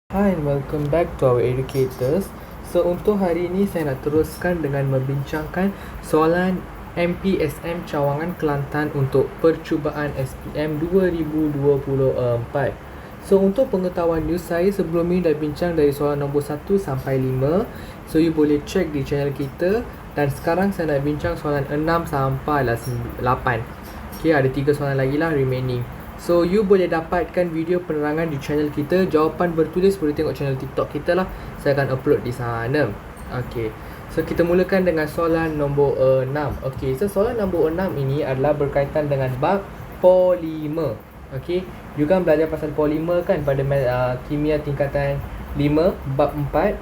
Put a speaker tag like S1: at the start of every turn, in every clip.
S1: Hi and welcome back to our educators. So untuk hari ini saya nak teruskan dengan membincangkan soalan MPSM Cawangan Kelantan untuk percubaan SPM 2024. So untuk pengetahuan news saya sebelum ini dah bincang dari soalan nombor 1 sampai 5. So you boleh check di channel kita, dan sekarang saya nak bincang soalan 6 sampai 8. Okay, ada 3 soalan lagi lah remaining. So you boleh dapatkan video penerangan di channel kita. Jawapan bertulis boleh tengok channel TikTok kita lah. Saya akan upload di sana. Okay, so kita mulakan dengan soalan nombor 6. Okay, so soalan nombor 6 ini adalah berkaitan dengan bab polimer. Okay, you kan belajar pasal polimer kan pada kimia tingkatan 5 bab 4.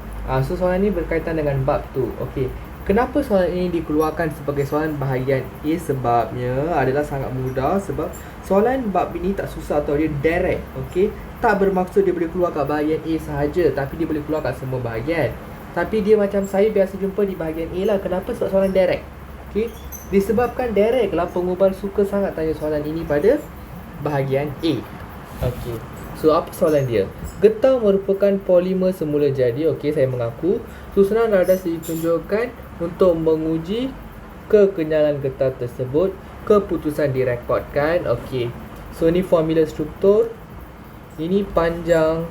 S1: So soalan ini berkaitan dengan bab tu. Okay, kenapa soalan ini dikeluarkan sebagai soalan bahagian A? Sebabnya adalah sangat mudah. Sebab soalan bab ini tak susah atau dia direct. Okey, tak bermaksud dia boleh keluar kat bahagian A sahaja, tapi dia boleh keluar kat semua bahagian. Tapi dia macam saya biasa jumpa di bahagian A lah. Kenapa? Sebab soalan direct. Okey, disebabkan direct lah pengubal suka sangat tanya soalan ini pada bahagian A. Okey, so apa soalan dia? Getah merupakan polimer semula jadi. Okey, saya mengaku. Susunan radas ditunjukkan untuk menguji kekenyalan getah tersebut. Keputusan direkodkan. Okey, so ni formula struktur. Ini panjang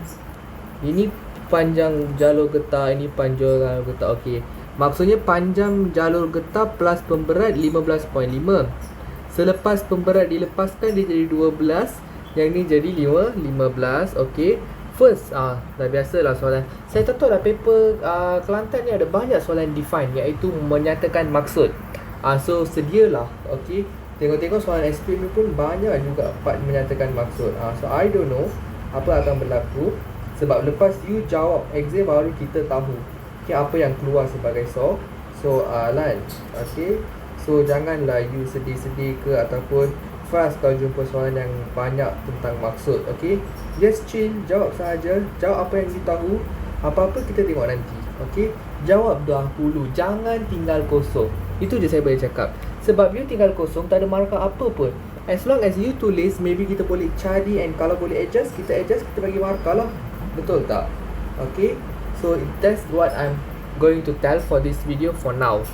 S1: jalur getah, ini panjang jalur getah. Okey, maksudnya panjang jalur getah plus pemberat 15.5. Selepas pemberat dilepaskan dia jadi 12, yang ni jadi 15. Okey, first dah biasalah soalan. Saya tahu dah paper Kelantan ni ada banyak soalan define, iaitu menyatakan maksud. So sedialah. Okey, tengok-tengok soalan SPM ni pun banyak juga part menyatakan maksud. So I don't know apa akan berlaku, sebab lepas you jawab exam baru kita tahu apa yang keluar sebagai soalan. Okay, so janganlah you sedih-sedih ke ataupun fast kalau jumpa soalan yang banyak tentang maksud. Okay, just chill, jawab sahaja. Jawab apa yang you tahu. Apa-apa kita tengok nanti. Okay, jawab dahulu, jangan tinggal kosong. Itu je saya boleh cakap. Sebab you tinggal kosong, tak ada markah apa pun. As long as you tulis, maybe kita boleh cari, and kalau boleh adjust, kita bagi markah lah. Betul tak? Okay, so that's what I'm going to tell for this video for now.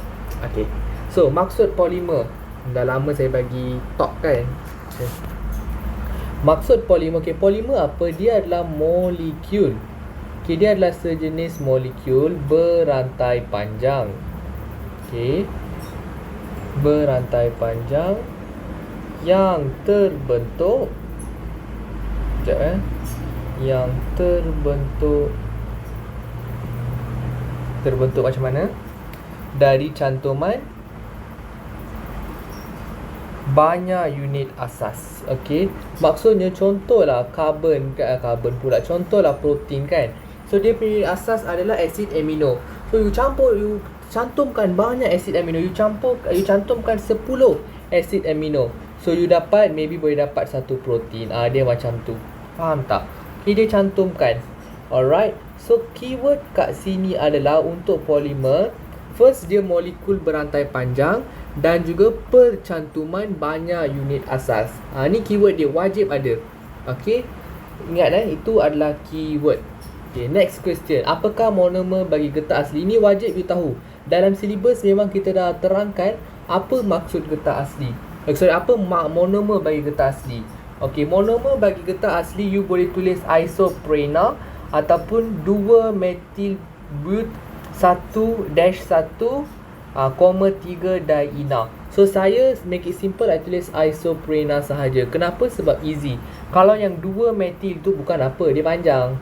S1: Okay, so maksud polimer. Dah lama saya bagi talk kan. Okay. Maksud polimer. Okay, polimer apa? Dia adalah molekul. Okay, dia adalah sejenis molekul berantai panjang. Okay, berantai panjang yang terbentuk terbentuk macam mana? Dari cantuman banyak unit asas. Okey, maksudnya contohlah contohlah protein kan. So dia punya asas adalah asid amino. So you cantumkan banyak asid amino. You cantumkan 10 asid amino. So you boleh dapat satu protein. Dia macam tu. Faham tak? Okay, dia cantumkan. Alright. So keyword kat sini adalah untuk polimer. First, dia molekul berantai panjang dan juga percantuman banyak unit asas. Ni keyword dia wajib ada. Okay, ingat itu adalah keyword. Okay, next question. Apakah monomer bagi getah asli? Ini wajib you tahu. Dalam silibus memang kita dah terangkan apa maksud getah asli. Apa monomer bagi getah asli. Okay, monomer bagi getah asli you boleh tulis isoprena ataupun 2-metyl but 1-1, 3 diena. So saya make it simple, I tulis isoprena sahaja. Kenapa? Sebab easy. Kalau yang 2-metyl tu bukan apa, dia panjang.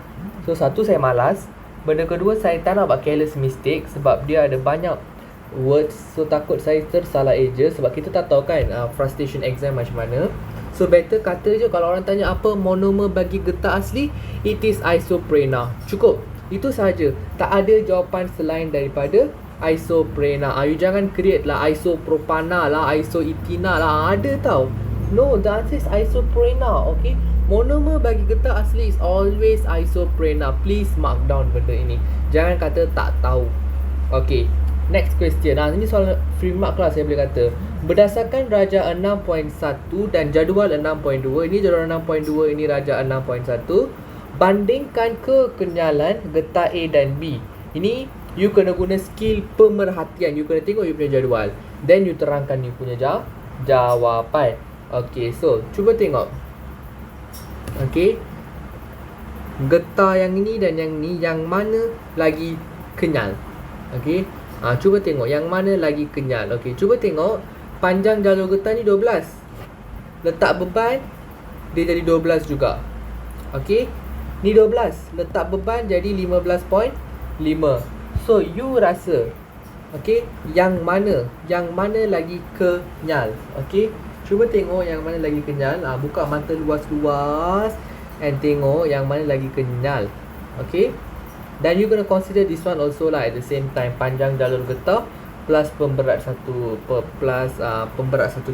S1: So satu, saya malas. Benda kedua, saya tak nak buat careless mistake sebab dia ada banyak words. So takut saya tersalah eja sebab kita tak tahu kan frustration exam macam mana. So better kata je, kalau orang tanya apa monomer bagi getah asli, it is isoprena. Cukup. Itu sahaja. Tak ada jawapan selain daripada isoprena. You jangan create lah isopropana lah, isoetina lah. Ada tau. No, the answer is isoprena. Okay, monomer bagi getah asli is always isoprena. Please mark down benda ini. Jangan kata tak tahu. Okay, next question. Ini soal free mark lah saya boleh kata. Berdasarkan Rajah 6.1 dan jadual 6.2. Ini jadual 6.2, ini Rajah 6.1. Bandingkan kekenyalan getah A dan B. Ini you kena guna skill pemerhatian. You kena tengok you punya jadual, then you terangkan you punya jawapan. Okay, so cuba tengok. Okay, getah yang ini dan yang ni, yang mana lagi kenyal? Okay, cuba tengok yang mana lagi kenyal. Okay, cuba tengok panjang jalur getah ni 12. Letak beban dia jadi 12 juga. Okay, ni 12, letak beban jadi 15.5. So you rasa, okay, yang mana lagi kenyal? Okay, cuba tengok yang mana lagi kenyal. Buka mata luas-luas and tengok yang mana lagi kenyal. Okay, dan you gonna consider this one also lah at the same time. Panjang jalur getah plus pemberat 1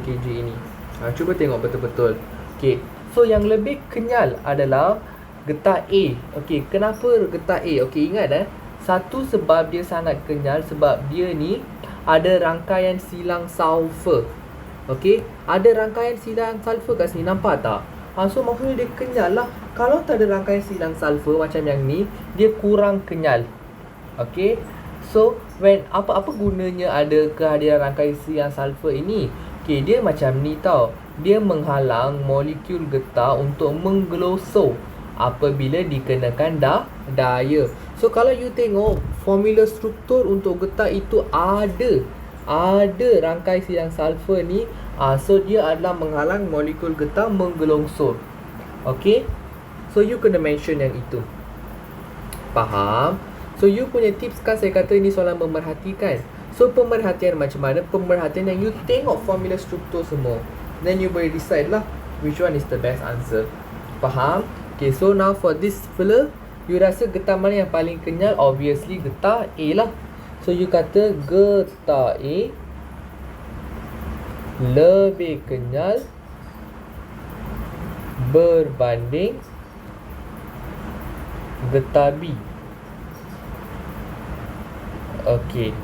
S1: kg ini. Cuba tengok betul-betul. Okay, so yang lebih kenyal adalah getah A. Okay, kenapa getah A? Okay, ingat satu sebab dia sangat kenyal sebab dia ni ada rangkaian silang sulfur. Okay, ada rangkaian silang sulfur kat sini, nampak tak? So maksudnya dia kenyal lah. Kalau tak ada rangkaian silang sulfur macam yang ni, dia kurang kenyal. Okay, so when apa gunanya ada kehadiran rangkaian silang sulfur ini? Okay, dia macam ni tau. Dia menghalang molekul getah untuk menggelosor apabila dikenakan daya. So kalau you tengok formula struktur untuk getah itu ada rangkai silang sulfur ni. So dia adalah menghalang molekul getah menggelongsor. Okay, so you kena mention yang itu. Faham? So you punya tips kan, saya kata ini soalan memerhatikan. So pemerhatian macam mana? Pemerhatian yang you tengok formula struktur semua, then you boleh decide lah which one is the best answer. Faham? Okay, so now for this fella, you rasa getah mana yang paling kenyal? Obviously getah A lah. So you kata getah A lebih kenyal berbanding getah B. Okay,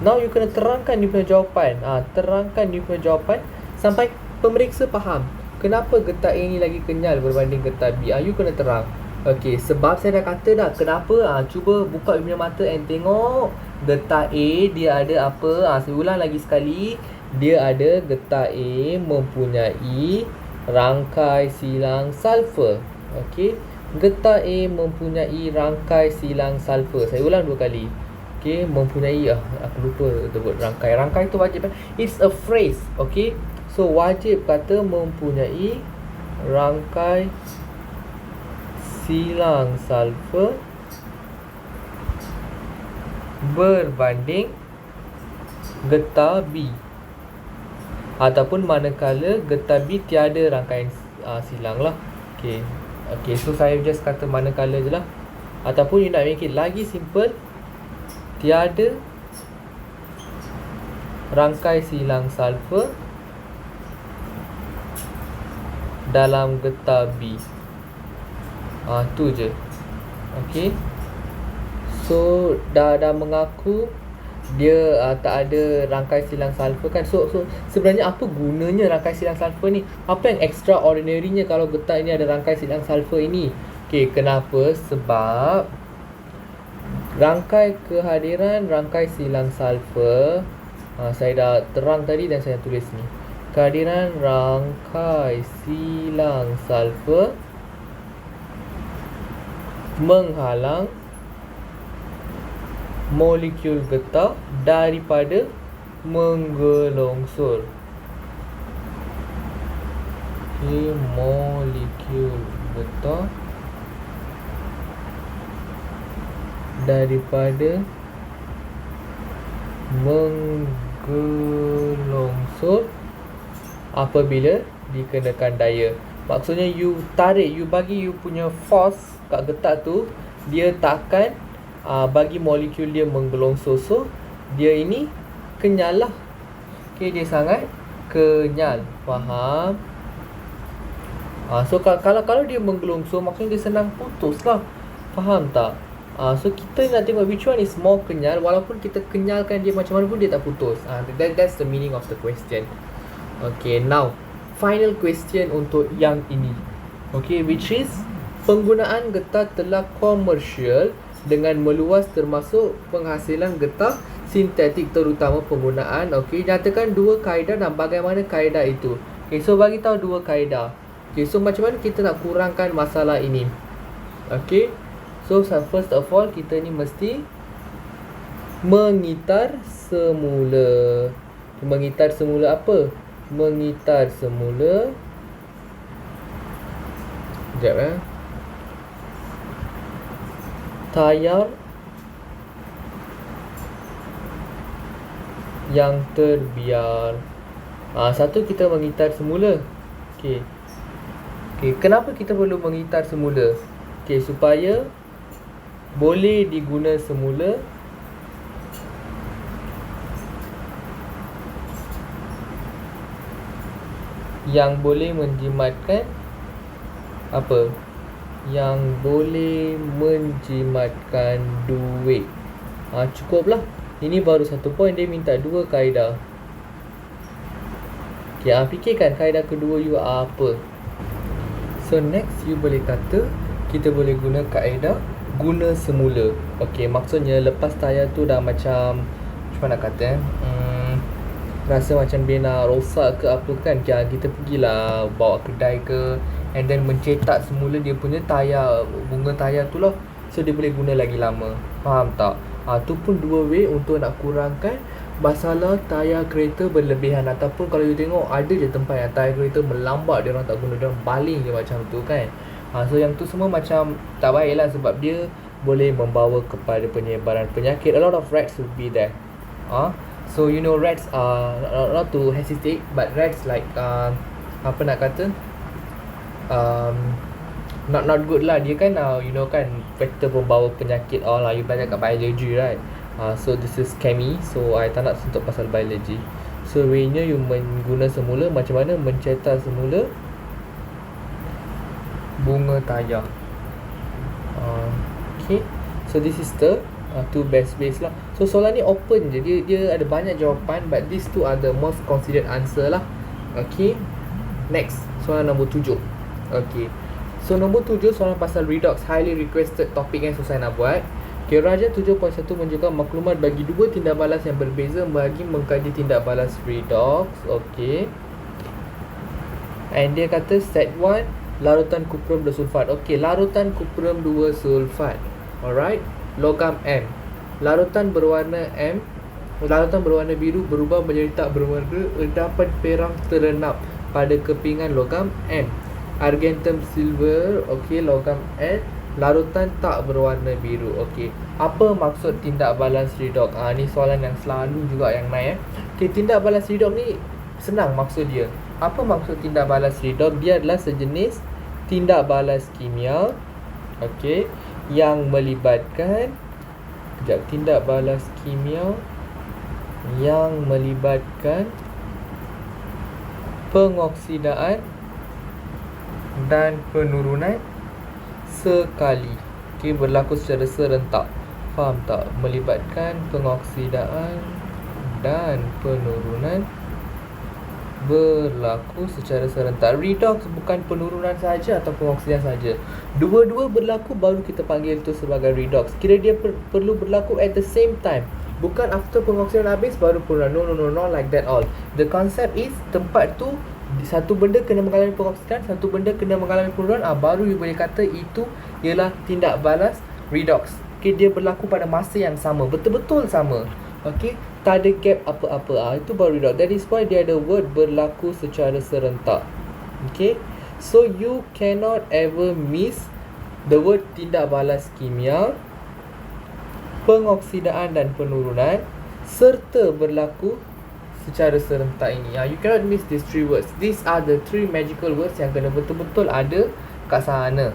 S1: now you kena terangkan you punya jawapan. Terangkan you punya jawapan sampai pemeriksa faham kenapa getah A ni lagi kenyal berbanding getah B. You kena terang. Okay, sebab saya dah kata dah kenapa. Cuba buka you punya mata and tengok getah A dia ada apa. Saya ulang lagi sekali. Dia ada getah A mempunyai rangkai silang sulfur. Okay, getah A mempunyai rangkai silang sulfur. Saya ulang 2 kali. Okay, mempunyai, aku lupa the word rangkai. Rangkai tu wajib, it's a phrase. Okay, so wajib kata mempunyai rangkai silang sulfur berbanding getah B, ataupun manakala getah B tiada rangkaian silang lah. Okay, so saya just kata manakala je lah. Ataupun you nak make it lagi simple, tiada rangkai silang sulfur dalam getah B. Tu je. Okay, so dah mengaku dia tak ada rangkai silang sulfur kan. So sebenarnya apa gunanya rangkai silang sulfur ni? Apa yang extraordinary-nya kalau getah ini ada rangkai silang sulfur ini? Okay, kenapa? Sebab kehadiran rangkai silang sulfur, saya dah terang tadi dan saya tulis ni. Kehadiran rangkai silang sulfur menghalang molekul getah daripada menggelongsor. Okay, molekul getah daripada menggelongsor apabila dikenakan daya. Maksudnya you tarik, you bagi you punya force kat getah tu, dia takkan bagi molekul dia menggelongsor. So dia ini kenyal lah. Okay, dia sangat kenyal. Faham? So kalau dia menggelongsor, maksudnya dia senang putus lah. Faham tak? So kita nak tengok which one is more kenyal. Walaupun kita kenyalkan dia macam mana pun dia tak putus. That's the meaning of the question. Okay, now final question untuk yang ini. Okay, which is Penggunaan getah telah komersial dengan meluas termasuk penghasilan getah sintetik terutama penggunaan. Okey, nyatakan dua kaedah dan bagaimana kaedah itu. Okey, so bagi tahu dua kaedah. Okey, so macam mana kita nak kurangkan masalah ini? Okey. So first of all kita ni mesti mengitar semula. Mengitar semula apa? Mengitar semula. Sekejap tayar yang terbiar. Satu kita mengitar semula. Okey. Kenapa kita perlu mengitar semula? Okey, supaya boleh diguna semula yang boleh menjimatkan apa? Yang boleh menjimatkan duit. Cukuplah. Ini baru satu poin, dia minta dua kaedah. Okey, fikirkan kaedah kedua you apa? So next you boleh kata kita boleh guna kaedah guna semula. Okey, maksudnya lepas tayar tu dah macam mana nak kata rasa macam dia nak rosak ke apa kan, kita pergilah bawa kedai ke, and then mencetak semula dia punya tayar, bunga tayar tu lah. So dia boleh guna lagi lama. Faham tak? Tu pun dua way untuk nak kurangkan masalah tayar kereta berlebihan. Ataupun kalau you tengok ada je tempat yang tayar kereta melambat, dia orang tak guna, dia orang baling je macam tu kan. So yang tu semua macam tak baik lah, sebab dia boleh membawa kepada penyebaran penyakit. A lot of rats will be there. So you know rats are not to hesitate, but rats like apa nak kata not good lah. Dia kan you know kan, vektor pembawa penyakit all lah. You belajar kat biology right? So this is chemi, so I tak nak sentuh pasal biology. So way-nya you mengguna semula, macam mana mencetak semula bunga tayar. Okay, so this is the two best ways lah. So soalan ni open je, dia ada banyak jawapan, but these two are the most considered answer lah. Okay, next soalan nombor 7. Okay, so nombor 7 soalan pasal redox, highly requested topic yang susah nak buat. Okay, Raja 7.1 menunjukkan maklumat bagi dua tindak balas yang berbeza bagi mengkaji tindak balas redox. Okay, and dia kata set 1 larutan kuprum 2 sulfat. Okay, larutan kuprum 2 sulfat. Alright, logam M. Larutan berwarna biru berubah menjadi tak berwarna endapan perak terenap pada kepingan logam M. Argentum silver, okey, logam N. Larutan tak berwarna biru. Okey, apa maksud tindak balas redox? Ni soalan yang selalu juga yang naik. Okey, tindak balas redox ni senang maksud dia. Apa maksud tindak balas redox? Dia adalah sejenis tindak balas kimia, okey, yang melibatkan tindak balas kimia yang melibatkan pengoksidaan dan penurunan sekali. Okey, berlaku secara serentak. Faham tak? Melibatkan pengoksidaan dan penurunan berlaku secara serentak. Redox bukan penurunan saja atau pengoksidaan saja. Dua-dua berlaku baru kita panggil itu sebagai redox. Kira dia perlu berlaku at the same time. Bukan after pengoksidaan habis baru penurunan. No, not like that all. The concept is tempat tu satu benda kena mengalami pengoksidaan, satu benda kena mengalami penurunan, baru you boleh kata itu ialah tindak balas redox. Okay, dia berlaku pada masa yang sama, betul-betul sama. Okay, tak ada gap apa-apa. Itu baru redox. That is why dia ada word berlaku secara serentak. Okay, so you cannot ever miss the word tindak balas kimia, pengoksidaan dan penurunan serta berlaku secara serentak ini. You cannot miss these three words. These are the three magical words yang kena betul-betul ada kat sana.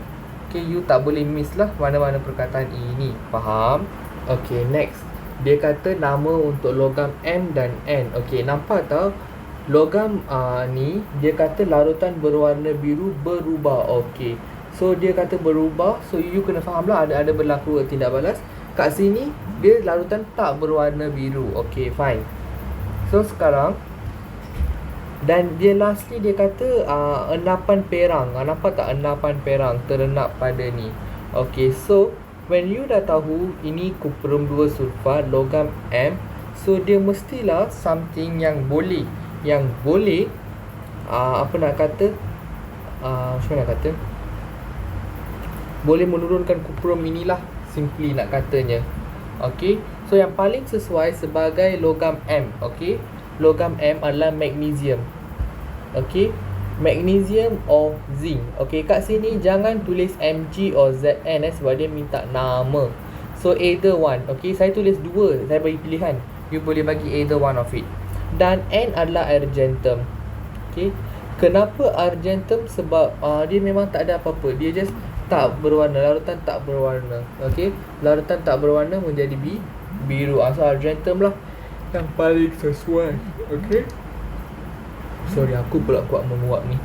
S1: Okay, you tak boleh miss lah mana-mana perkataan ini. Faham? Okay, next. Dia kata nama untuk logam M dan N. Okay, nampak tak? Logam ni, dia kata larutan berwarna biru berubah. Okay, so dia kata berubah. So you kena faham lah ada berlaku tindak balas. Kat sini, dia larutan tak berwarna biru. Okay, fine. So sekarang Dan dia lastly dia kata endapan perang. Nampak tak endapan perang terendap pada ni. Okay, so when you dah tahu ini cuprum 2 sulfat logam M, so dia mestilah something yang boleh apa nak kata, macam mana nak kata, boleh menurunkan cuprum inilah, simply nak katanya. Okay, so yang paling sesuai sebagai logam M, okay, logam M adalah magnesium. Okay, magnesium or zinc. Okay, kat sini jangan tulis Mg or Zn sebab dia minta nama. So either one. Okay, saya tulis dua, saya bagi pilihan. You boleh bagi either one of it. Dan N adalah argentum. Okay, kenapa argentum? Sebab dia memang tak ada apa-apa, dia just tak berwarna, larutan tak berwarna. Okay, larutan tak berwarna menjadi biru. So argentum lah yang paling sesuai. Okay, sorry, aku pula kuat menguap ni.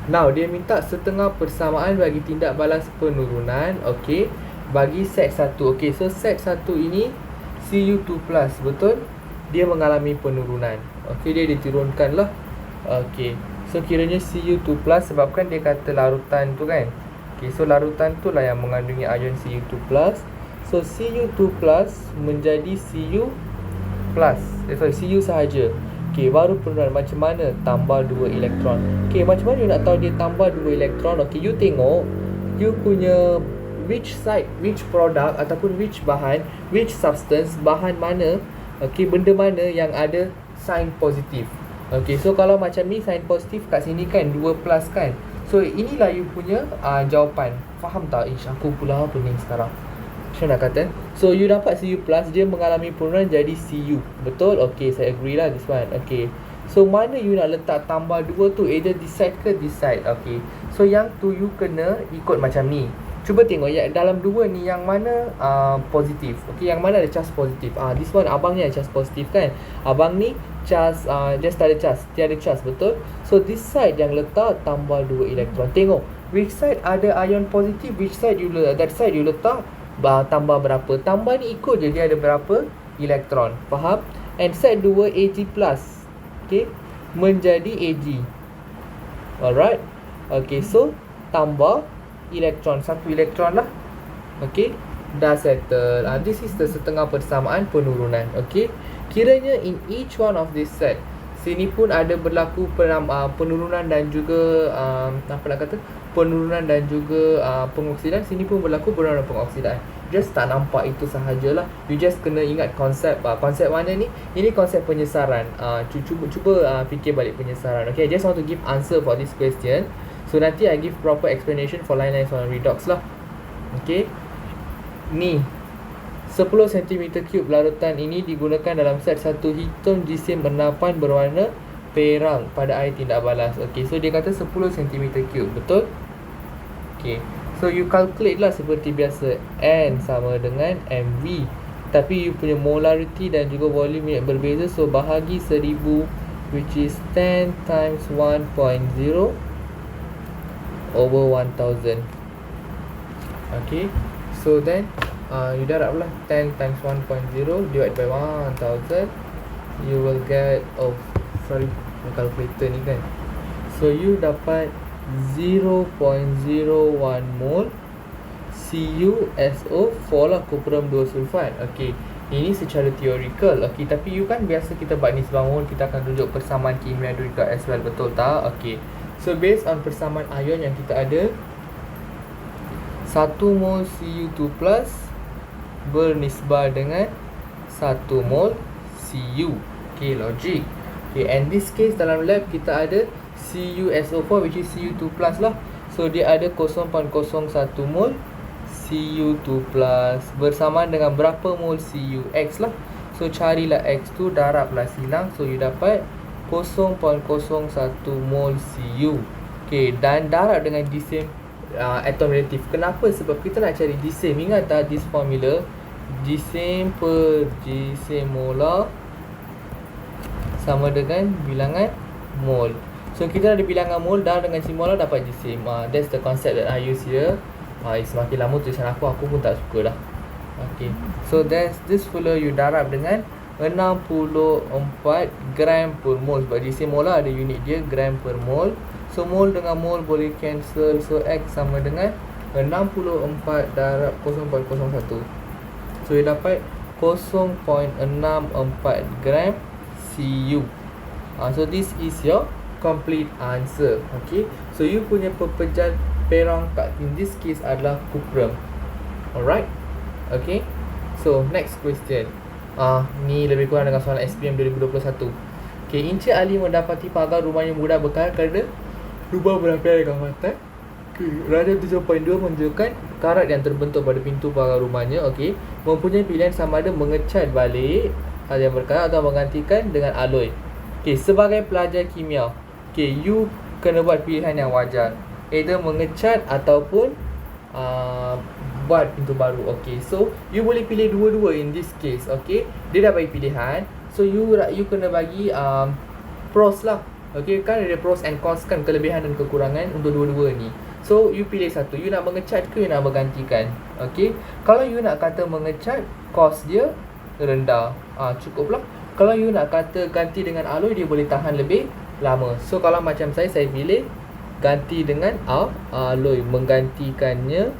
S1: Now, dia minta setengah persamaan bagi tindak balas penurunan. Okay, bagi set 1. Okay, so set 1 ini Cu2+, betul? Dia mengalami penurunan. Okay, dia diturunkan lah. Okay, so kiranya Cu2+, sebabkan dia kata larutan tu kan. Okay, so larutan tu lah yang mengandungi ion Cu2+. So Cu2+ menjadi Cu sahaja. Okay, baru penurunan. Macam mana tambah 2 elektron? Okay, macam mana you nak tahu dia tambah 2 elektron? Okay, you tengok you punya which side, which product ataupun which bahan, which substance, bahan mana, okay, benda mana yang ada sign positif. Okay, so kalau macam ni sign positif kat sini kan 2+ kan. So inilah you punya jawapan. Faham tak? Aku pula pening sekarang. Macam nak kata, so you dapat Cu+, dia mengalami penurunan jadi Cu. Betul? Okay, saya agree lah this one. Okay, so mana you nak letak tambah 2 tu, either this side ke this side. Okay, so yang tu you kena ikut macam ni. Cuba tengok ya, dalam dua ni yang mana positif. Okay, yang mana ada charge positif. This one abang ni ada charge positif kan. Abang ni charge just ada charge, tiada charge, betul? So this side yang letak tambah 2 elektron. Tengok which side ada ion positif, which side you that side you letak tambah berapa. Tambah ni ikut je dia ada berapa elektron. Faham? And set 2 Ag+, okay, menjadi Ag. Alright. Okay, so tambah elektron, 1 elektron lah. Okay, dah settle. This is the setengah persamaan penurunan. Okay, kiranya in each one of this set, sini pun ada berlaku penurunan dan juga apa nak kata, penurunan dan juga pengoksidan. Sini pun berlaku penurunan dan pengoksidan. Just tak nampak itu sahajalah. You just kena ingat konsep. Konsep mana ni? Ini konsep penyesaran. Cuba fikir balik penyesaran. Okay, I just want to give answer for this question. So nanti I give proper explanation for line lines on redox lah. Okay, ni 10 cm3 larutan ini digunakan dalam set 1 hitung jisim endapan berwarna perang pada air tindak balas. Okay, so dia kata 10 cm3, betul? Okay, so you calculate lah seperti biasa. N sama dengan mv, tapi you punya molarity dan juga volume yang berbeza. So bahagi 1000, which is 10 times 1.0 over 1000. Okay, so then you darab lah 10 times 1.0 divided by 1000. You will get, calculator ni kan. So you dapat 0.01 mol CuSO4 lah, cuprum 2 sulfat. Okay, ini secara theoretical. Okay, tapi you kan biasa kita buat ni sebangun, kita akan tunjuk persamaan kimia juga as well, betul tak? Okay, so based on persamaan ion yang kita ada, 1 mol Cu2+ bernisbah dengan 1 mol Cu. Okay, logik. Okay, and this case dalam lab kita ada CuSO4 which is Cu2+ lah. So dia ada 0.01 mol Cu2+ bersamaan dengan berapa mol Cux lah. So carilah X tu, darablah silang. So you dapat 0.01 mol Cu. Okay, dan darab dengan the same atom relative. Kenapa? Sebab kita nak cari the same. Ingat tak this formula? The same per the same molar sama dengan bilangan mol. So kita ada bilangan mol, darab dengan si molar dapat the same. That's the concept that I use here. Semakin lama tulisan aku pun tak suka dah. Okay, so that's this formula you darab dengan 64 gram per mol. Sebab DC molar ada unit dia gram per mol. So mol dengan mol boleh cancel. So X sama dengan 64 darab 0.01. So you dapat 0.64 gram Cu. So this is your complete answer. Okay, so you punya pepejal perang kat in this case adalah cuprum. Alright. Okay, so next question. Ni lebih kurang dengan soalan SPM 2021. Okay, Encik Ali mendapati pagar rumahnya mudah berkarat kerana rumah berlapis dengan mata. Radian 7.2 menunjukkan karat yang terbentuk pada pintu pagar rumahnya. Okay, mempunyai pilihan sama ada mengecat balik yang berkarat atau menggantikan dengan alloy. Okay, sebagai pelajar kimia, okay, you kena buat pilihan yang wajar, either mengecat ataupun buat pintu baru. Okay, so you boleh pilih dua-dua in this case. Okay, dia dah bagi pilihan, so you kena bagi pros lah. Okay, kan ada pros and cons kan, kelebihan dan kekurangan untuk dua-dua ni. So you pilih satu, you nak mengecat ke you nak menggantikan. Okay, kalau you nak kata mengecat, cost dia rendah, cukup lah. Kalau you nak kata ganti dengan alloy, dia boleh tahan lebih lama. So kalau macam saya pilih ganti dengan alloy, menggantikannya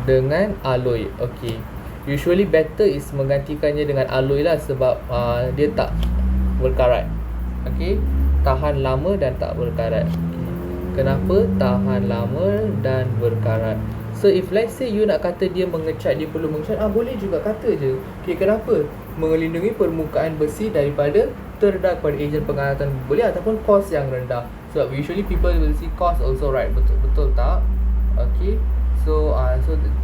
S1: dengan alloy. Okay, usually better is menggantikannya dengan alloy lah, sebab dia tak berkarat. Okay, tahan lama dan tak berkarat. Kenapa tahan lama dan berkarat? So if let's say you nak kata dia mengecat, dia perlu mengecat, boleh juga kata je. Okay, kenapa? Melindungi permukaan besi daripada terdedah kepada ejen pengaratan boleh, ataupun kos yang rendah. So usually people will see cost also, right? Betul tak? Okay, so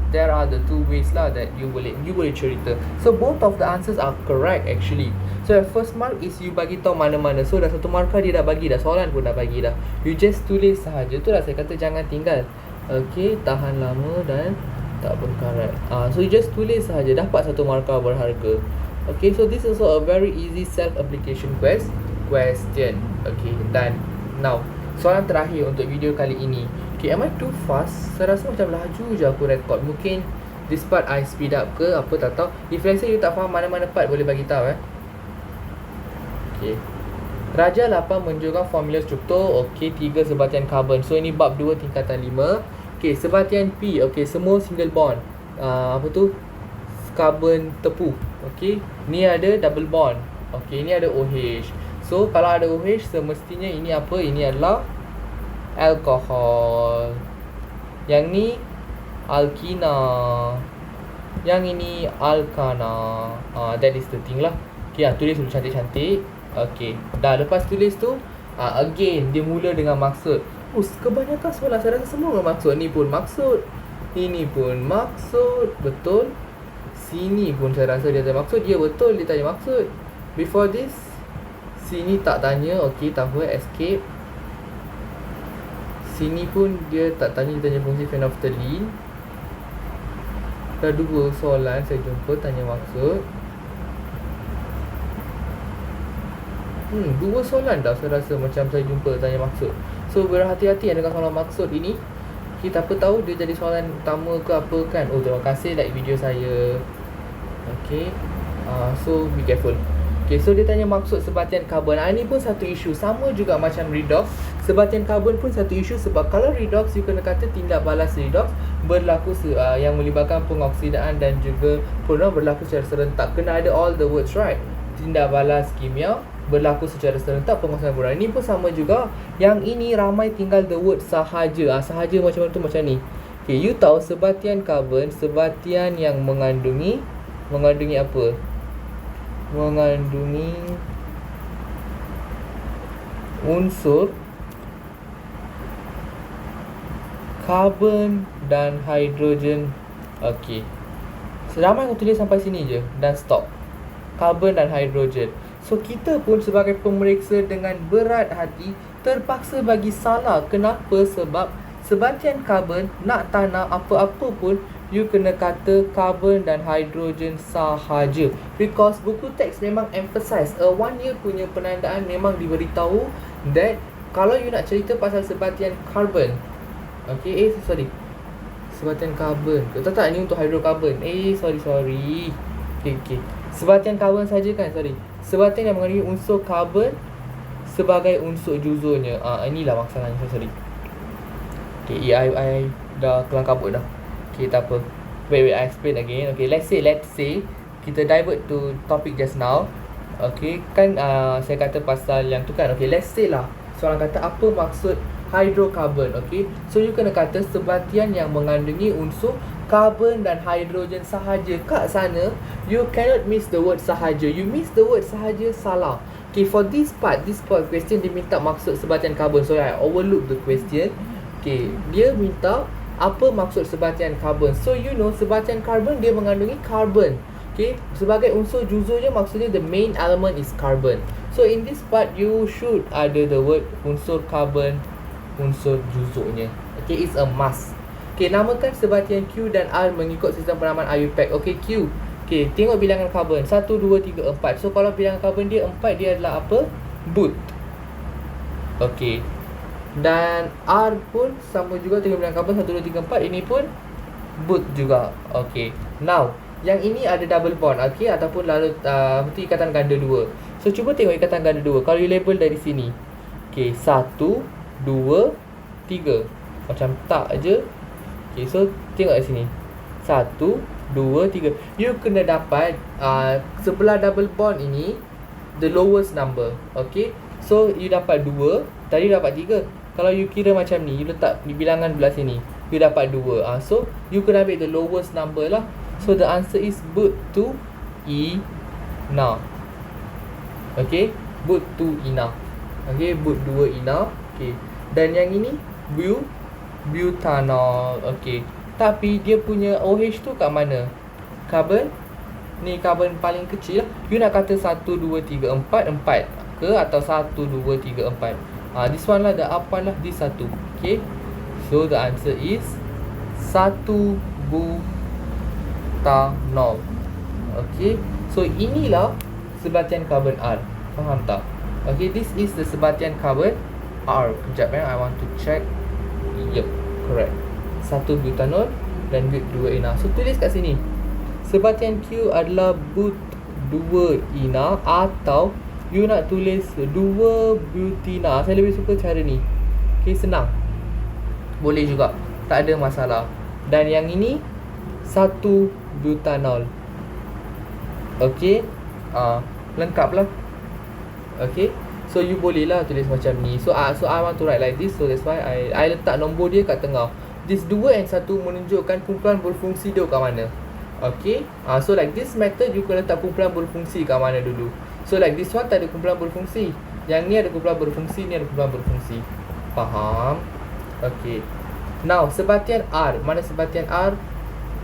S1: there are the two ways lah that you boleh cerita. So both of the answers are correct actually. So the first mark is you bagi tahu mana-mana. So dah satu markah dia dah bagi dah, soalan pun dah bagi dah. You just tulis sahaja. Itulah saya kata jangan tinggal. Okay, tahan lama dan tak berkarat. So you just tulis sahaja, dapat satu markah berharga. Okay, so this is also a very easy self-application question. Okay, done. Now, soalan terakhir untuk video kali ini. Okay, am I too fast? Saya rasa macam laju je aku record. Mungkin this part I speed up ke apa, tak tahu. If let's say you tak faham mana-mana part, boleh bagi tahu Okay. Raja 8 menunjukkan formula struktur. Okay, 3 sebatian karbon. So ini bab 2 tingkatan 5. Okay, sebatian P. Okay, semua single bond. Apa tu? Karbon tepu. Okay, ni ada double bond. Okay, ini ada OH. So kalau ada OH, semestinya ini apa? Ini adalah alkohol. Yang ni alkina. Yang ini alkana. That is the thing lah. Okay, tulis dulu cantik-cantik. Okay, dah lepas tulis tu, again dia mula dengan maksud. Kebanyakan soalan saya rasa semua dengan maksud. Ni pun maksud, ini pun maksud. Betul. Sini pun saya rasa dia tanya maksud. Dia betul, dia tanya maksud. Before this, sini tak tanya. Okay, tak apa, escape. Sini pun dia tak tanya, dia tanya fungsi phenolphthalein. Dah 2 soalan saya jumpa tanya maksud. 2 soalan dah saya rasa macam saya jumpa tanya maksud. So berhati-hati dengan soalan maksud ini. Kita apa tahu dia jadi soalan utama ke apa kan. Terima kasih like video saya. Okay, so be careful. Okay, so dia tanya maksud sebatian karbon. Ini pun satu isu, sama juga macam redox. Sebatian karbon pun satu isu, sebab kalau redox you kena kata tindak balas redox berlaku yang melibatkan pengoksidaan dan juga berlaku secara serentak. Kena ada all the words, right? Tindak balas kimia berlaku secara serentak, pengoksidaan berlaku. Ini pun sama juga. Yang ini ramai tinggal the word sahaja. Sahaja macam mana tu, macam ni. Okay, you tahu sebatian karbon, sebatian yang mengandungi apa? Mengandungi unsur karbon dan hidrogen. Okay, seramai aku tulis sampai sini je dan stop. Karbon dan hidrogen. So kita pun sebagai pemeriksa dengan berat hati terpaksa bagi salah. Kenapa? Sebab sebatian karbon nak tanam apa-apa pun you kena kata karbon dan hidrogen sahaja. Because buku teks memang emphasize, 1 year punya penandaan memang diberitahu that kalau you nak cerita pasal sebatian karbon, okay, sebatian karbon. Tak, ini untuk hidrokarbon. Sorry. Okey. Sebatian karbon saja kan, sorry. Sebatian yang mengandungi unsur karbon sebagai unsur juzurnya. Inilah masalahnya, sorry. Okay, I dah kelang kabut dah. Okay, tak apa. Wait, I explain again. Okay, let's say kita divert to topic just now. Okay, kan saya kata pasal yang tu kan. Okay, let's say lah soalan kata apa maksud hydrocarbon. Okay, so you kena kata sebatian yang mengandungi unsur karbon dan hidrogen sahaja. Kat sana you cannot miss the word sahaja. You miss the word sahaja, salah. Okay, for this part question dia minta maksud sebatian karbon. So I overlook the question. Okay, dia minta apa maksud sebatian karbon. So you know sebatian karbon dia mengandungi karbon. Okay, sebagai unsur juzurnya maksudnya the main element is carbon. So in this part you should ada the word unsur karbon, unsur juzurnya. Okay, it's a must. Okay, namakan sebatian Q dan R mengikut sistem penamaan IUPAC. Okay, Q. Okay, tengok bilangan karbon 1, 2, 3, 4. So kalau bilangan karbon dia 4, dia adalah apa? Boot. Okay. Dan R pun sama juga, tengok bilangan karbon 1, 2, 3, 4. Ini pun boot juga. Okay. Now, yang ini ada double bond. Okay, ataupun lalu itu ikatan ganda 2. So cuba tengok ikatan ganda 2. Kalau you label dari sini. Okay, 1, 2, 3. Macam tak aje. Okay, so tengok kat sini 1, 2, 3. You kena dapat sebelah double bond ini the lowest number. Okay, so you dapat 2. Tadi dapat 3. Kalau you kira macam ni, you letak di bilangan belah sini, you dapat 2. So you kena ambil the lowest number lah. So the answer is boot 2 enough. Okay, boot 2 enough. Okay, boot 2 enough. Okay, dan yang ini butanol. Okay, tapi dia punya OH tu kat mana? Carbon. Ni carbon paling kecil lah. You nak kata 1, 2, 3, 4 ke atau 1, 2, 3, 4? This one lah, the upper lah, this 1. Okay, so the answer is 1 butanol. Okay, so inilah sebatian karbon R. Faham tak? Okay, this is the sebatian karbon R. Kejap I want to check. Yep, correct. 1 butanol dan but 2 ena. So tulis kat sini. Sebatian Q adalah but 2 ena, atau you nak tulis 2 butina. Saya lebih suka cara ni. Okay, senang. Boleh juga, tak ada masalah. Dan yang ini 1 butanol. Okay, lengkap lah. Okay, so you boleh lah tulis macam ni. So I want to write like this. So that's why I letak nombor dia kat tengah. This 2 and 1 menunjukkan kumpulan berfungsi dia kat mana. Okay, so like this method you kena letak kumpulan berfungsi kat mana dulu. So like this one tak ada kumpulan berfungsi. Yang ni ada kumpulan berfungsi, ni ada kumpulan berfungsi. Faham? Okay. Now sebatian R. Mana sebatian R?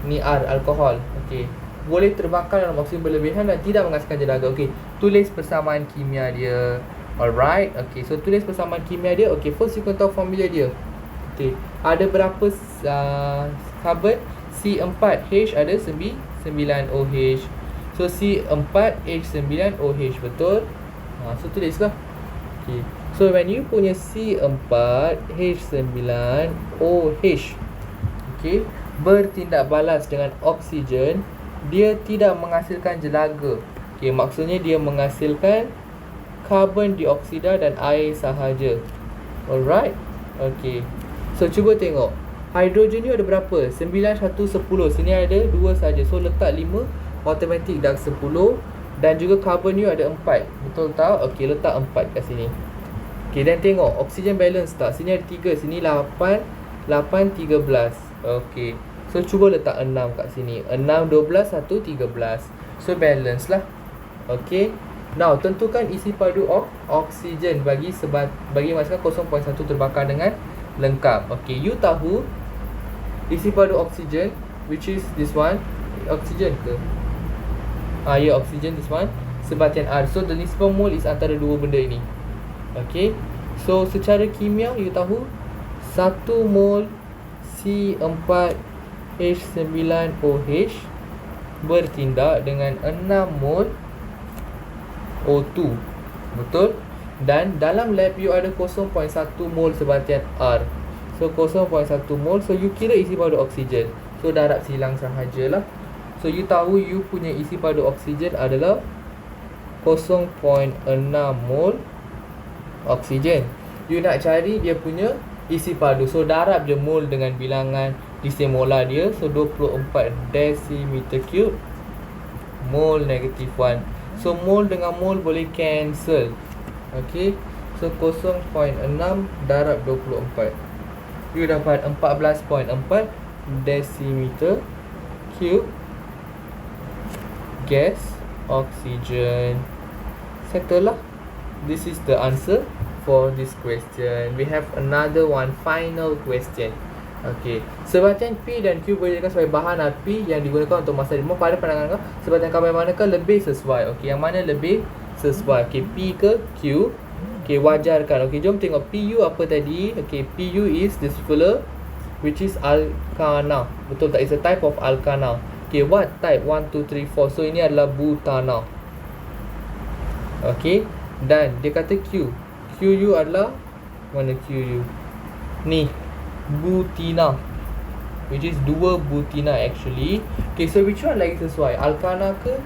S1: Ni R, alkohol. Okay, boleh terbakar dalam oksigen berlebihan dan tidak menghasilkan jelaga. Okay, tulis persamaan kimia dia. Alright, okay, so tulis persamaan kimia dia. Okay, first you kena tahu formula dia. Okay, ada berapa carbon? C4H ada 9OH. So C4H9OH, betul? So tulislah. Okay, so when you punya C4H9OH, okay, bertindak balas dengan oksigen, dia tidak menghasilkan jelaga. Okay, maksudnya dia menghasilkan karbon dioksida dan air sahaja. Alright. Okay, so cuba tengok. Hidrogen ni ada berapa? 9, 1, 10. Sini ada 2 saja. So letak 5, automatic dah 10. Dan juga karbon ni ada 4. Betul tak? Okay, letak 4 kat sini. Okay, dan tengok oksigen balance tak? Sini ada 3, sini 8, 8, 13. Okay, so cuba letak 6 kat sini. 6, 12, 1, 13. So balance lah. Okay, now tentukan isi padu oksigen bagi masukkan 0.1 terbakar dengan lengkap. Okay, you tahu isi padu oksigen, which is this one. Oksigen ke? Ya, oksigen, this one. Sebatian R. So the nisbah mol is antara dua benda ini. Okay, so secara kimia you tahu 1 mol C4H9OH bertindak dengan 6 mol O2. Betul? Dan dalam lab you ada 0.1 mol sebatian R. So 0.1 mol. So you kira isi padu oksigen. So darab silang sahajalah. So you tahu you punya isi padu oksigen adalah 0.6 mol oksigen. You nak cari dia punya isi padu. So darab je mol dengan bilangan disimolar dia. So 24 decimeter cube mol negatif 1. So mol dengan mol boleh cancel. Okay, so 0.6 darab 24, you dapat 14.4 decimeter cube gas oxygen. Settle lah. This is the answer for this question. We have another one, final question. Okay, sebatian P dan Q boleh dijadikan sebagai bahan api yang digunakan untuk masak limau. Pada pandangan kau, sebatian karbon yang manakah lebih sesuai? Okay, yang mana lebih sesuai? Okay, P ke Q? Okay, wajarkan. Okay, jom tengok PU apa tadi. Okay, PU is this fella, which is alkana. Betul tak? It's a type of alkana. Okay, what type? 1, 2, 3, 4. So ini adalah butana. Okay, dan dia kata Q. QU adalah, mana QU? Ni, butina, which is 2 butina actually. Okay, so which one lagi sesuai? Alkana ke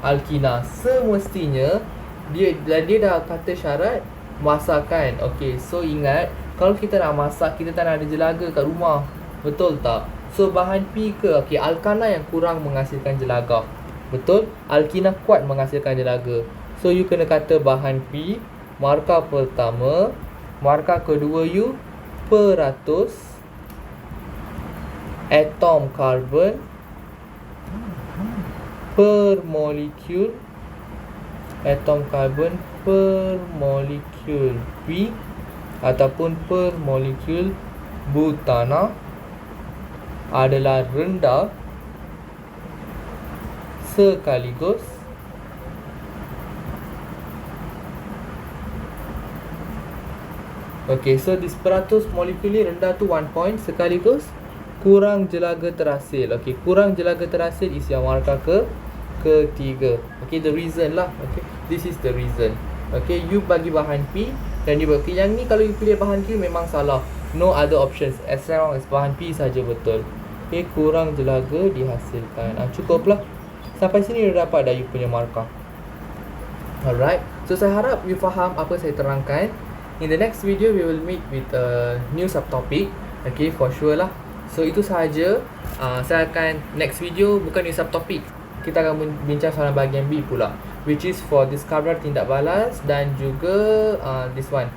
S1: alkina? Semestinya dia dah kata syarat masakan. Okay, so ingat, kalau kita nak masak, kita tak nak ada jelaga kat rumah. Betul tak? So bahan P ke? Okay, alkana yang kurang menghasilkan jelaga. Betul? Alkina kuat menghasilkan jelaga. So you kena kata bahan P, markah pertama, markah kedua you peratus atom karbon per molekul, atom karbon per molekul P ataupun per molekul butana adalah rendah sekaligus okay, so this peratus molekul ni rendah tu 1 point, sekaligus kurang jelaga terhasil. Okay, kurang jelaga terhasil is yang markah ketiga. Okay, the reason lah. Okay, this is the reason. Okay, you bagi bahan P dan you bagi yang ni. Kalau you pilih bahan Q memang salah. No other options as long as bahan P saja betul. Okay, kurang jelaga dihasilkan. Cukuplah. Sampai sini dah dapat dah you punya markah. Alright, so saya harap you faham apa saya terangkan. In the next video we will meet with a new subtopic. Okay, for sure lah. So itu sahaja. Saya akan next video bukan new subtopic. Kita akan bincang soalan bahagian B pula, which is for discover tindak balas dan juga this one.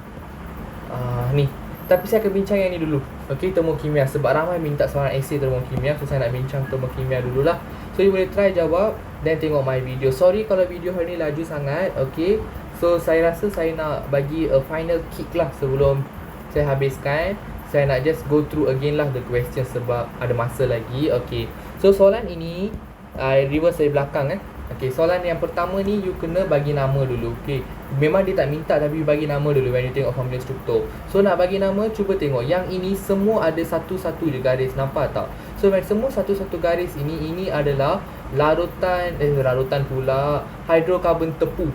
S1: Ni. Tapi saya akan bincang yang ni dulu. Okay, termokimia. Sebab ramai minta soalan esei termokimia, so saya nak bincang termokimia dululah. So you boleh try jawab dan tengok my video. Sorry kalau video hari ni laju sangat. Okay, so saya rasa saya nak bagi a final kick lah sebelum saya habiskan. Saya nak just go through again lah the question sebab ada masa lagi. Okay, so soalan ini reverse dari belakang Okay, soalan yang pertama ni you kena bagi nama dulu. Okay, memang dia tak minta tapi you bagi nama dulu when you tengok formula struktur. So nak bagi nama, cuba tengok yang ini semua ada satu-satu je garis. Nampak tak? So when semua satu-satu garis ini adalah larutan pula hidrokarbon tepu.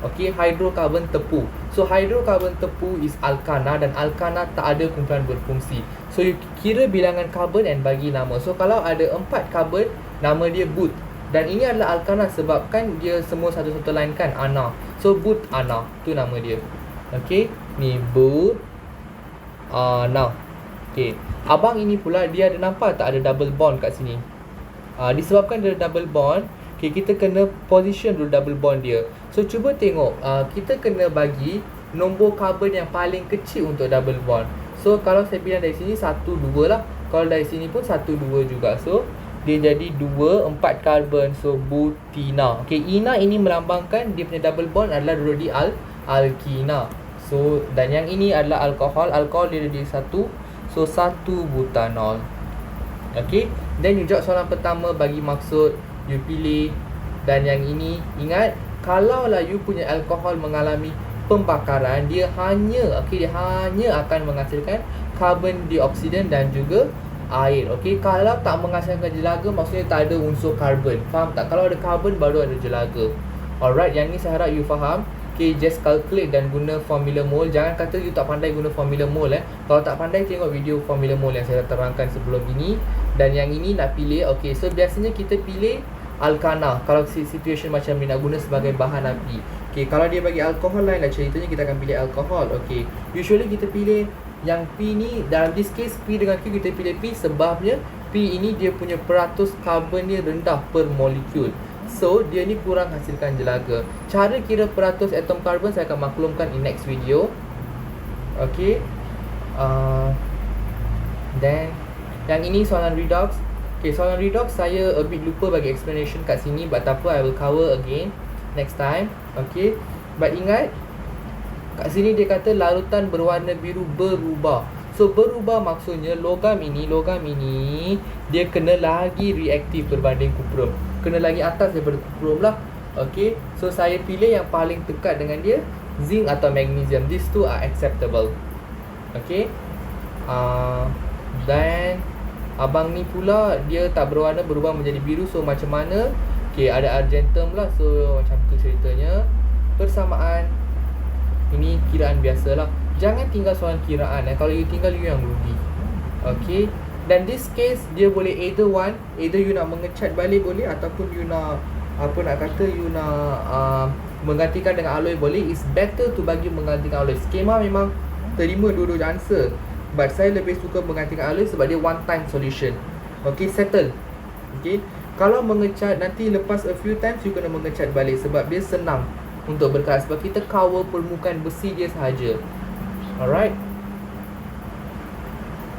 S1: Okay, hidrokarbon tepu. So hidrokarbon tepu is alkana dan alkana tak ada kumpulan berfungsi. So you kira bilangan karbon and bagi nama. So kalau ada 4 karbon, nama dia but. Dan ini adalah alkana sebabkan dia semua satu-satu line kan, ana. So but ana, tu nama dia. Okay, ni but ana. Okay, abang ini pula dia ada, nampak tak ada double bond kat sini? Disebabkan dia ada double bond, okay, kita kena position dulu double bond dia. So cuba tengok, kita kena bagi nombor karbon yang paling kecil untuk double bond. So kalau saya bilang dari sini 1, 2 lah. Kalau dari sini pun 1, 2 juga. So dia jadi 2, 4 karbon. So butina. Okay, ina ini melambangkan dia punya double bond adalah duduk di alkina. So dan yang ini adalah alkohol. Alkohol dia jadi 1. So 1 butanol. Okay, then you jawab soalan pertama bagi maksud, you pilih. Dan yang ini, ingat, kalau lah you punya alkohol mengalami pembakaran, dia hanya akan menghasilkan karbon dioksida dan juga air. Okay, kalau tak menghasilkan jelaga, maksudnya tak ada unsur karbon. Faham tak? Kalau ada karbon baru ada jelaga. Alright, yang ni saya harap you faham. Okay, just calculate dan guna formula mole. Jangan kata you tak pandai guna formula mole. Kalau tak pandai, tengok video formula mole yang saya terangkan sebelum ini. Dan yang ini nak pilih. Okay, so biasanya kita pilih alkana. Kalau situation macam ni nak guna sebagai bahan api. Okay, kalau dia bagi alkohol lain lah ceritanya, kita akan pilih alkohol. Okay, usually kita pilih yang P ni, dalam this case P dengan Q kita pilih P sebabnya P ini dia punya peratus karbon dia rendah per molekul. So, dia ni kurang hasilkan jelaga. Cara kira peratus atom karbon saya akan maklumkan in next video. Okay. Then yang ini soalan redox. Okay, soalan redox saya a bit lupa bagi explanation kat sini, but tak apa, I will cover again next time. Okay. But ingat, kat sini dia kata larutan berwarna biru berubah. So berubah maksudnya logam ini dia kena lagi reaktif berbanding kuprum, kena lagi atas daripada kuprum lah. Okay, so saya pilih yang paling dekat dengan dia, zinc atau magnesium. These two are acceptable. Okay. Dan abang ni pula dia tak berwarna, berubah menjadi biru. So macam mana? Okay, ada argentum lah. So macam tu ceritanya. Persamaan ini kiraan biasa lah. Jangan tinggal soalan kiraan. Kalau you tinggal, you yang rugi. Okay. Dan this case dia boleh either one, either you nak mengecat balik boleh, ataupun you nak you nak menggantikan dengan alloy boleh. It's better to bagi menggantikan alloy. Skema memang terima dua-dua answer, but saya lebih suka menggantikan alloy sebab dia one time solution. Okay, settle. Okay, kalau mengecat nanti lepas a few times you kena mengecat balik sebab dia senang untuk berkat, sebab kita cover permukaan besi dia sahaja. Alright.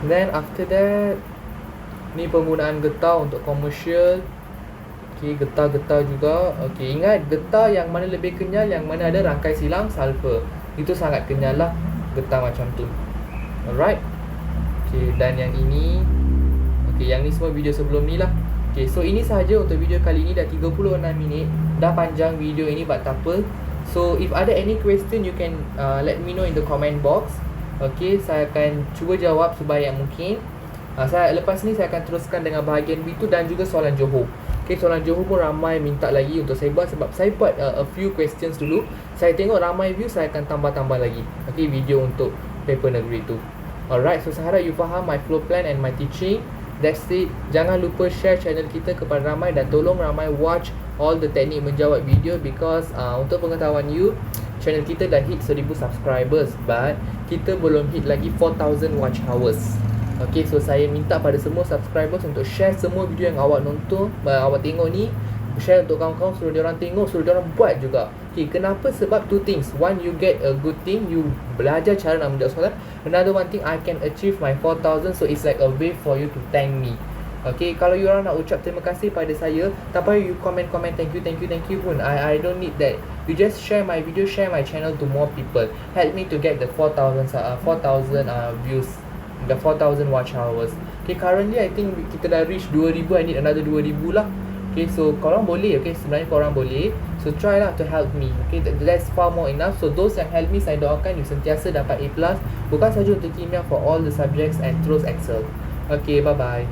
S1: Then after that, ni penggunaan getah untuk komersial. Okay, getah-getah juga. Okay, ingat getah yang mana lebih kenyal, yang mana ada rangkai silang sulfur, itu sangat kenyal lah getah macam tu. Alright. Okay, dan yang ini, okay, yang ni semua video sebelum ni lah. Okay, so ini sahaja untuk video kali ini. Dah 36 minit. Dah panjang video ini, but tak apa. So if ada any question, you can let me know in the comment box. Okay, saya akan cuba jawab sebanyak mungkin. Lepas ni saya akan teruskan dengan bahagian B2 dan juga soalan Johor. Okay, soalan Johor pun ramai minta lagi untuk saya buat, sebab saya buat a few questions dulu. Saya tengok ramai view, saya akan tambah-tambah lagi. Okay, video untuk paper negeri tu. Alright, so saya harap you faham my flow plan and my teaching. That's it. Jangan lupa share channel kita kepada ramai, dan tolong ramai watch all the teknik menjawab video, because untuk pengetahuan you, channel kita dah hit 1000 subscribers, but kita belum hit lagi 4000 watch hours. Okay, so saya minta pada semua subscribers untuk share semua video yang awak nonton, awak tengok ni. Share untuk kawan-kawan, suruh diorang tengok, suruh diorang buat juga. Okay, kenapa? Sebab two things. One, you get a good thing, you belajar cara nak menjawab soalan. Another one thing, I can achieve my 4000, so it's like a way for you to thank me. Okay, kalau you orang nak ucap terima kasih pada saya, tak payah you comment thank you pun. I don't need that. You just share my video, share my channel to more people. Help me to get the 4000 views, the 4000 watch hours. Okay, currently I think kita dah reach 2000. I need another 2000 lah. Okay, so korang boleh, okay, sebenarnya korang boleh. So try lah to help me. Okay, that's far more enough. So those yang help me, saya doakan you sentiasa dapat A+, bukan saja untuk kimia, for all the subjects and terus excel. Okay, bye bye.